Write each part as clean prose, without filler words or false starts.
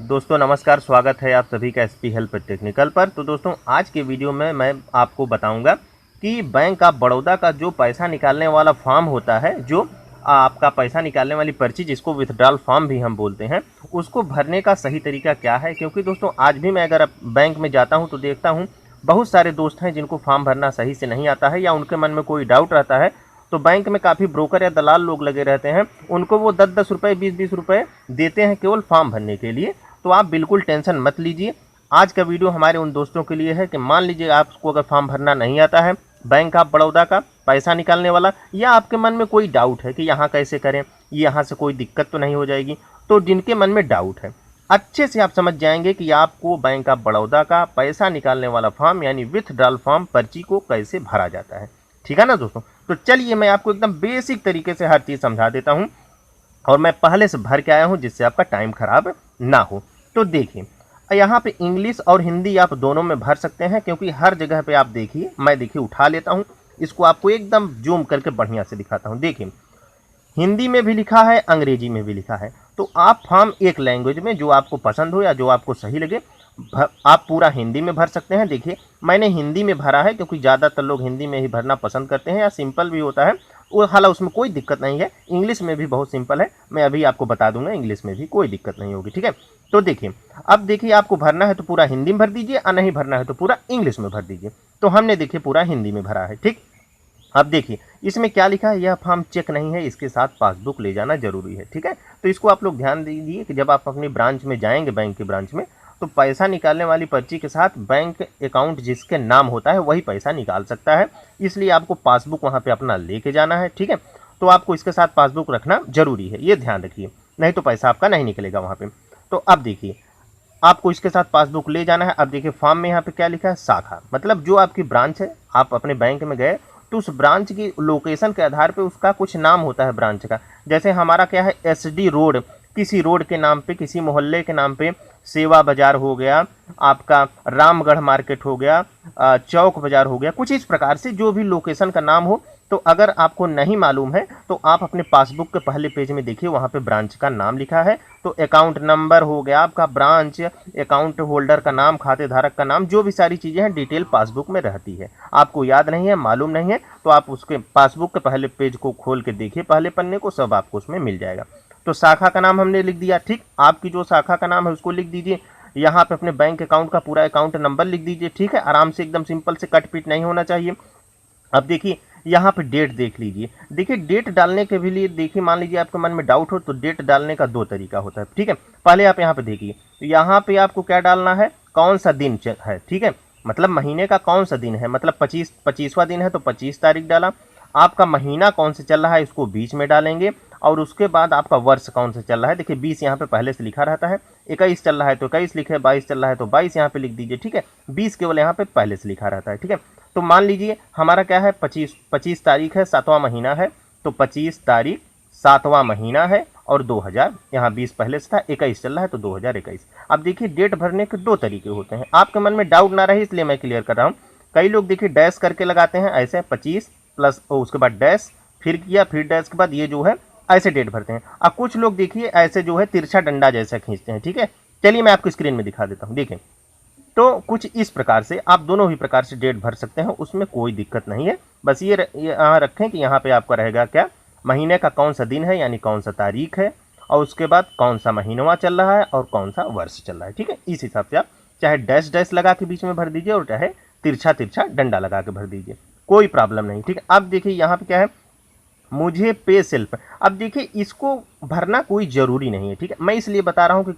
दोस्तों नमस्कार, स्वागत है आप सभी का एसपी हेल्प टेक्निकल पर। तो दोस्तों आज के वीडियो में मैं आपको बताऊंगा कि बैंक ऑफ बड़ौदा का जो पैसा निकालने वाला फॉर्म होता है, जो आपका पैसा निकालने वाली पर्ची जिसको विथड्रॉल फॉर्म भी हम बोलते हैं, उसको भरने का सही तरीका क्या है। क्योंकि दोस्तों आज भी मैं अगर बैंक में जाता हूँ तो देखता हूँ बहुत सारे दोस्त हैं जिनको फॉर्म भरना सही से नहीं आता है या उनके मन में कोई डाउट रहता है। तो बैंक में काफ़ी ब्रोकर या दलाल लोग लगे रहते हैं, उनको वो 10-10 रुपये 20-20 रुपये देते हैं केवल फॉर्म भरने के लिए। तो आप बिल्कुल टेंशन मत लीजिए। आज का वीडियो हमारे उन दोस्तों के लिए है कि मान लीजिए आपको अगर फॉर्म भरना नहीं आता है बैंक ऑफ बड़ौदा का पैसा निकालने वाला, या आपके मन में कोई डाउट है कि यहाँ कैसे करें, यहाँ से कोई दिक्कत तो नहीं हो जाएगी। तो जिनके मन में डाउट है अच्छे से आप समझ जाएंगे कि आपको बैंक ऑफ बड़ौदा का पैसा निकालने वाला फॉर्म यानी विथड्रॉल फॉर्म पर्ची को कैसे भरा जाता है। ठीक है ना दोस्तों। तो चलिए मैं आपको एकदम बेसिक तरीके से हर चीज़ समझा देता हूँ, और मैं पहले से भर के आया हूँ जिससे आपका टाइम खराब ना हो। तो देखिए यहाँ पे इंग्लिश और हिंदी आप दोनों में भर सकते हैं, क्योंकि हर जगह पे आप देखिए, मैं देखिए उठा लेता हूँ इसको, आपको एकदम जूम करके बढ़िया से दिखाता हूँ। देखिए हिंदी में भी लिखा है, अंग्रेजी में भी लिखा है। तो आप फॉर्म एक लैंग्वेज में जो आपको पसंद हो या जो आपको सही लगे आप पूरा हिंदी में भर सकते हैं। देखिए मैंने हिंदी में भरा है क्योंकि ज़्यादातर लोग हिंदी में ही भरना पसंद करते हैं, या सिंपल भी होता है वो, हालांकि उसमें कोई दिक्कत नहीं है। इंग्लिश में भी बहुत सिंपल है, मैं अभी आपको बता दूंगा, इंग्लिश में भी कोई दिक्कत नहीं होगी। ठीक है। तो देखिए अब देखिए आपको भरना है तो पूरा हिंदी में भर दीजिए, और नहीं भरना है तो पूरा इंग्लिश में भर दीजिए। तो हमने देखिए पूरा हिंदी में भरा है। ठीक। अब देखिए इसमें क्या लिखा है, यह फॉर्म चेक नहीं है, इसके साथ पासबुक ले जाना जरूरी है। ठीक है। तो इसको आप लोग ध्यान दीजिए कि जब आप अपनी ब्रांच में जाएंगे, बैंक की ब्रांच में, तो पैसा निकालने वाली पर्ची के साथ बैंक अकाउंट जिसके नाम होता है वही पैसा निकाल सकता है। इसलिए आपको पासबुक वहाँ पे अपना लेके जाना है। ठीक है। तो आपको इसके साथ पासबुक रखना जरूरी है, ये ध्यान रखिए, नहीं तो पैसा आपका नहीं निकलेगा वहाँ पे। तो अब देखिए आपको इसके साथ पासबुक ले जाना है। अब देखिए फॉर्म में यहाँ पे क्या लिखा है, शाखा, मतलब जो आपकी ब्रांच है, आप अपने बैंक में गए तो उस ब्रांच की लोकेशन के आधार पे उसका कुछ नाम होता है ब्रांच का। जैसे हमारा क्या है, एसडी रोड, किसी रोड के नाम पे, किसी मोहल्ले के नाम पे सेवा बाजार हो गया, आपका रामगढ़ मार्केट हो गया, चौक बाजार हो गया, कुछ इस प्रकार से जो भी लोकेशन का नाम हो। तो अगर आपको नहीं मालूम है तो आप अपने पासबुक के पहले पेज में देखिए, वहाँ पे ब्रांच का नाम लिखा है। तो अकाउंट नंबर हो गया आपका, ब्रांच अकाउंट होल्डर का नाम, खाते धारक का नाम, जो भी सारी चीज़ें हैं डिटेल पासबुक में रहती है। आपको याद नहीं है, मालूम नहीं है, तो आप उसके पासबुक के पहले पेज को खोल के देखिए, पहले पन्ने को, सब आपको उसमें मिल जाएगा। तो शाखा का नाम हमने लिख दिया। ठीक। आपकी जो शाखा का नाम है उसको लिख दीजिए। यहाँ पे अपने बैंक अकाउंट का पूरा अकाउंट नंबर लिख दीजिए। ठीक है। आराम से एकदम सिंपल से, कट पीट नहीं होना चाहिए। अब देखिए यहाँ पे डेट देख लीजिए। देखिए डेट डालने के भी लिए देखिए, मान लीजिए आपके मन में डाउट हो तो डेट डालने का दो तरीका होता है। ठीक है। पहले आप यहाँ पे देखिए, तो यहाँ पे आपको क्या डालना है, कौन सा दिन है। ठीक है। मतलब महीने का कौन सा दिन है, मतलब 25वां दिन है तो 25 तारीख डाला। आपका महीना कौन से चल रहा है इसको बीच में डालेंगे, और उसके बाद आपका वर्ष कौन से चल रहा है। देखिए 20 यहाँ पे पहले से लिखा रहता है, 21 चल रहा है तो 21 लिखे, 22 चल रहा है तो 22 यहाँ पे लिख दीजिए। ठीक है। 20 केवल यहाँ पे पहले से लिखा रहता है। ठीक है। तो मान लीजिए हमारा क्या है, 25 तारीख है, 7वां महीना है, तो 25 तारीख 7वां महीना है, और 2000, यहाँ 20 पहले से था, 21 चल रहा है तो 2021। अब देखिए डेट भरने के दो तरीके होते हैं, आपके मन में डाउट ना रहे इसलिए मैं क्लियर कर रहा हूँ। कई लोग देखिए डैश करके लगाते हैं ऐसे, 25 प्लस उसके बाद डैश, फिर किया, फिर डैश के बाद ये जो है ऐसे डेट भरते हैं। अब कुछ लोग देखिए ऐसे जो है तिरछा डंडा जैसा खींचते हैं। ठीक है। चलिए मैं आपको स्क्रीन में दिखा देता हूँ। देखिए तो कुछ इस प्रकार से आप दोनों ही प्रकार से डेट भर सकते हैं, उसमें कोई दिक्कत नहीं है। बस ये यहाँ रखें कि यहाँ पे आपका रहेगा क्या, महीने का कौन सा दिन है यानी कौन सा तारीख है, और उसके बाद कौन सा महीनवा चल रहा है और कौन सा वर्ष चल रहा है। ठीक है। इस हिसाब से आप चाहे डैश डैश लगा के बीच में भर दीजिए, और चाहे तिरछा तिरछा डंडा लगा के भर दीजिए, कोई प्रॉब्लम नहीं। ठीक है। अब देखिए यहाँ पे क्या है, मुझे पे सेल्फ। अब देखिए इसको भरना कोई ज़रूरी नहीं है। ठीक है। मैं इसलिए बता रहा हूँ कि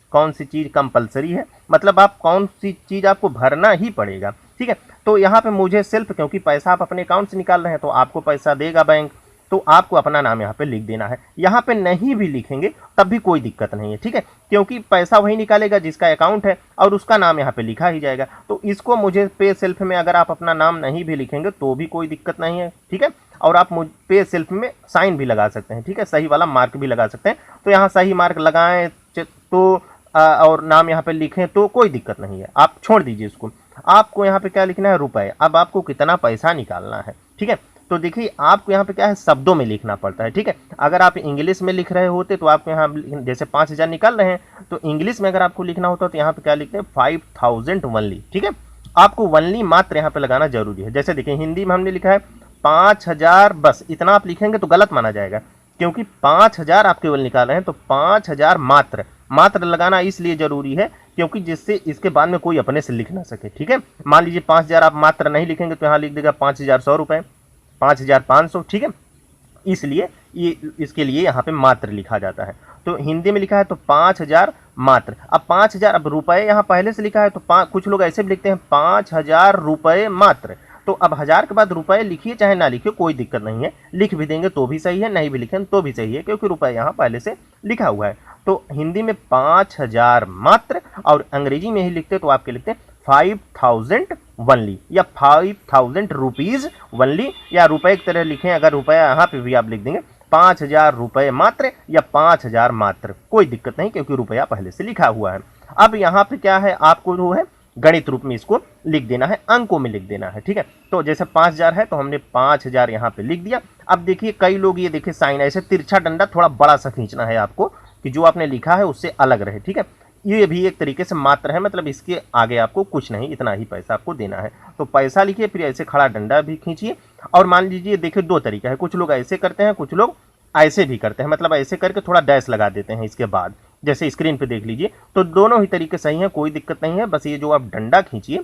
कौन सी चीज़ कंपलसरी है, मतलब आप कौन सी चीज़ आपको भरना ही पड़ेगा। ठीक है। तो यहाँ पे मुझे सेल्फ, क्योंकि पैसा आप अपने अकाउंट से निकाल रहे हैं तो आपको पैसा देगा बैंक, तो आपको अपना नाम यहाँ पे लिख देना है। यहाँ पे नहीं भी लिखेंगे तब भी कोई दिक्कत नहीं है। ठीक है। क्योंकि पैसा वही निकालेगा जिसका अकाउंट है, और उसका नाम यहाँ पे लिखा ही जाएगा। तो इसको मुझे पे सेल्फ में अगर आप अपना नाम नहीं भी लिखेंगे तो भी कोई दिक्कत नहीं है। ठीक है। और आप मुझ पे सेल्फ में साइन भी लगा सकते हैं। ठीक है। सही वाला मार्क भी लगा सकते हैं। तो यहाँ सही मार्क लगाएं तो और नाम यहाँ पे लिखें तो कोई दिक्कत नहीं है, आप छोड़ दीजिए इसको। आपको यहाँ पे क्या लिखना है, रुपए। अब आपको कितना पैसा निकालना है। ठीक है। तो देखिए आपको यहाँ पे क्या है, शब्दों में लिखना पड़ता है, ठीक है। अगर आप इंग्लिश में लिख रहे होते तो आपको यहाँ जैसे 5000 निकाल रहे हैं तो इंग्लिश में अगर आपको लिखना होता तो यहाँ पे क्या लिखते हैं 5000 ओनली, ठीक है। आपको ओनली मात्र यहाँ पे लगाना जरूरी है। जैसे देखिए हिंदी में हमने लिखा है 5000, बस इतना आप लिखेंगे तो गलत माना जाएगा, क्योंकि 5000 आप केवल निकाल रहे हैं, तो 5000 मात्र, मात्र लगाना इसलिए जरूरी है क्योंकि जिससे इसके बाद में कोई अपने से लिख ना सके, ठीक है। मान लीजिए 5000 आप मात्र नहीं लिखेंगे तो यहाँ लिख देगा 5100 रुपए, 5500, ठीक है। इसलिए ये इसके लिए यहाँ पे मात्र लिखा जाता है। तो हिंदी में लिखा है तो 5000 मात्र। अब 5000, अब रुपए यहाँ पहले से लिखा है तो कुछ लोग ऐसे भी लिखते हैं 5000 रुपए मात्र। तो अब 1000 के बाद रुपए लिखिए चाहे ना लिखिए कोई दिक्कत नहीं है, लिख भी देंगे तो भी सही है, नहीं भी लिखें तो भी सही है, क्योंकि रुपए यहाँ पहले से लिखा हुआ है। तो हिंदी में 5000 मात्र, और अंग्रेजी में ही लिखते तो आपके लिखते 5000 ओनली, या 5000 रुपीज ओनली, या रुपए की तरह लिखें। अगर रुपया यहाँ पे भी आप लिख देंगे 5000 रुपए मात्र या 5000 मात्र, कोई दिक्कत नहीं, क्योंकि रुपया पहले से लिखा हुआ है। अब यहाँ पे क्या है, आपको जो है गणित रूप में इसको लिख देना है, अंकों में लिख देना है, ठीक है। तो जैसे 5000 है तो हमने 5000 यहाँ पे लिख दिया। अब देखिए कई लोग ये देखिए साइन ऐसे तिरछा डंडा थोड़ा बड़ा सा खींचना है आपको, कि जो आपने लिखा है उससे अलग रहे, ठीक है। ये भी एक तरीके से मात्र है, मतलब इसके आगे आपको कुछ नहीं, इतना ही पैसा आपको देना है। तो पैसा लिखिए, फिर ऐसे खड़ा डंडा भी खींचिए। और मान लीजिए देखिए दो तरीका है, कुछ लोग ऐसे करते हैं, कुछ लोग ऐसे भी करते हैं, मतलब ऐसे करके थोड़ा डैश लगा देते हैं इसके बाद, जैसे स्क्रीन पे देख लीजिए। तो दोनों ही तरीके सही हैं, कोई दिक्कत नहीं है। बस ये जो आप डंडा खींचिए,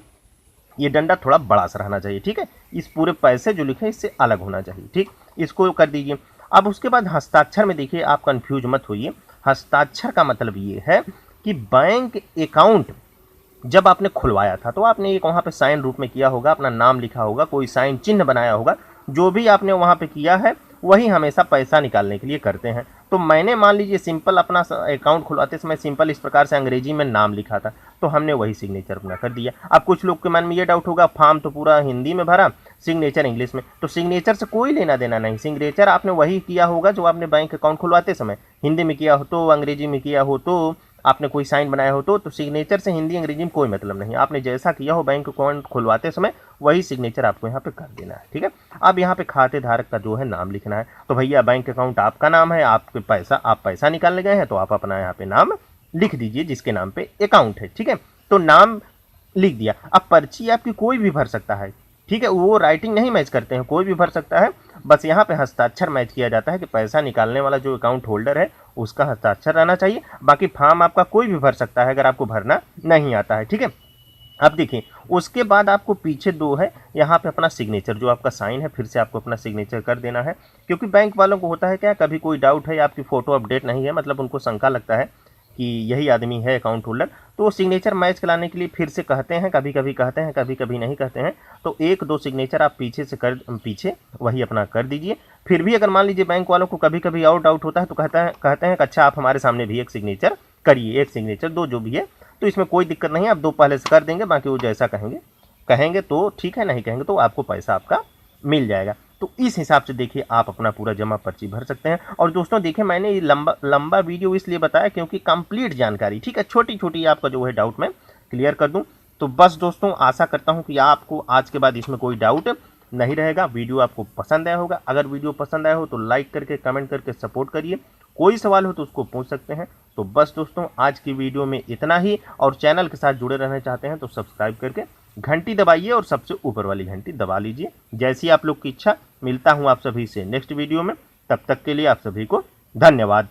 ये डंडा थोड़ा बड़ा सा रहना चाहिए, ठीक है। इस पूरे पैसे जो लिखे इससे अलग होना चाहिए, ठीक, इसको कर दीजिए। अब उसके बाद हस्ताक्षर में देखिए आप कंफ्यूज मत होइए। हस्ताक्षर का मतलब ये है कि बैंक अकाउंट जब आपने खुलवाया था तो आपने एक वहाँ पे साइन रूप में किया होगा, अपना नाम लिखा होगा, कोई साइन चिन्ह बनाया होगा, जो भी आपने वहाँ पे किया है वही हमेशा पैसा निकालने के लिए करते हैं। तो मैंने मान लीजिए सिंपल अपना अकाउंट खुलवाते समय सिंपल इस प्रकार से अंग्रेजी में नाम लिखा था, तो हमने वही सिग्नेचर अपना कर दिया। अब कुछ लोग के मन में ये डाउट होगा, फॉर्म तो पूरा हिंदी में भरा, सिग्नेचर इंग्लिश में, तो सिग्नेचर से कोई लेना देना नहीं। सिग्नेचर आपने वही किया होगा जो आपने बैंक अकाउंट खुलवाते समय हिंदी में किया हो, तो अंग्रेजी में किया हो, तो आपने कोई साइन बनाया हो, तो सिग्नेचर से हिंदी अंग्रेजी में कोई मतलब नहीं। आपने जैसा किया हो बैंक अकाउंट खुलवाते समय वही सिग्नेचर आपको यहाँ पे कर देना है, ठीक है। अब यहाँ पे खाते धारक का जो है नाम लिखना है। तो भैया बैंक अकाउंट आपका नाम है, आपके आप पैसा निकालने गए हैं, तो आप अपना यहाँ पे नाम लिख दीजिए जिसके नाम पे अकाउंट है, ठीक है। तो नाम लिख दिया। अब पर्ची आपकी कोई भी भर सकता है, ठीक है, वो राइटिंग नहीं मैच करते हैं, कोई भी भर सकता है। बस यहाँ पे हस्ताक्षर मैच किया जाता है कि पैसा निकालने वाला जो अकाउंट होल्डर है उसका हस्ताक्षर रहना चाहिए। बाकी फॉर्म आपका कोई भी भर सकता है अगर आपको भरना नहीं आता है, ठीक है। अब देखिए उसके बाद आपको पीछे दो है, यहाँ पे अपना सिग्नेचर जो आपका साइन है, फिर से आपको अपना सिग्नेचर कर देना है। क्योंकि बैंक वालों को होता है क्या, कभी कोई डाउट है, आपकी फ़ोटो अपडेट नहीं है, मतलब उनको शंका लगता है कि यही आदमी है अकाउंट होल्डर, तो वो सिग्नेचर मैच कराने के लिए फिर से कहते हैं, कभी कभी कहते हैं, कभी कभी नहीं कहते हैं। तो एक दो सिग्नेचर आप पीछे वही अपना कर दीजिए। फिर भी अगर मान लीजिए बैंक वालों को कभी कभी और डाउट होता है तो कहते हैं कि अच्छा आप हमारे सामने भी एक सिग्नेचर करिए, एक सिग्नेचर दो जो भी है, तो इसमें कोई दिक्कत नहीं है, आप दो पहले से कर देंगे, बाकी वो जैसा कहेंगे तो ठीक है, नहीं कहेंगे तो आपको पैसा आपका मिल जाएगा। तो इस हिसाब से देखिए आप अपना पूरा जमा पर्ची भर सकते हैं। और दोस्तों देखिए मैंने ये लंबा वीडियो इसलिए बताया क्योंकि कंप्लीट जानकारी, ठीक है, छोटी छोटी आपका जो है डाउट मैं क्लियर कर दूं। तो बस दोस्तों आशा करता हूं कि आपको आज के बाद इसमें कोई डाउट नहीं रहेगा। वीडियो आपको पसंद आया होगा, अगर वीडियो पसंद आया हो तो लाइक करके कमेंट करके सपोर्ट करिए, कोई सवाल हो तो उसको पूछ सकते हैं। तो बस दोस्तों आज की वीडियो में इतना ही, और चैनल के साथ जुड़े रहना चाहते हैं तो सब्सक्राइब करके घंटी दबाइए और सबसे ऊपर वाली घंटी दबा लीजिए, जैसी आप लोग की इच्छा। मिलता हूं आप सभी से नेक्स्ट वीडियो में, तब तक के लिए आप सभी को धन्यवाद।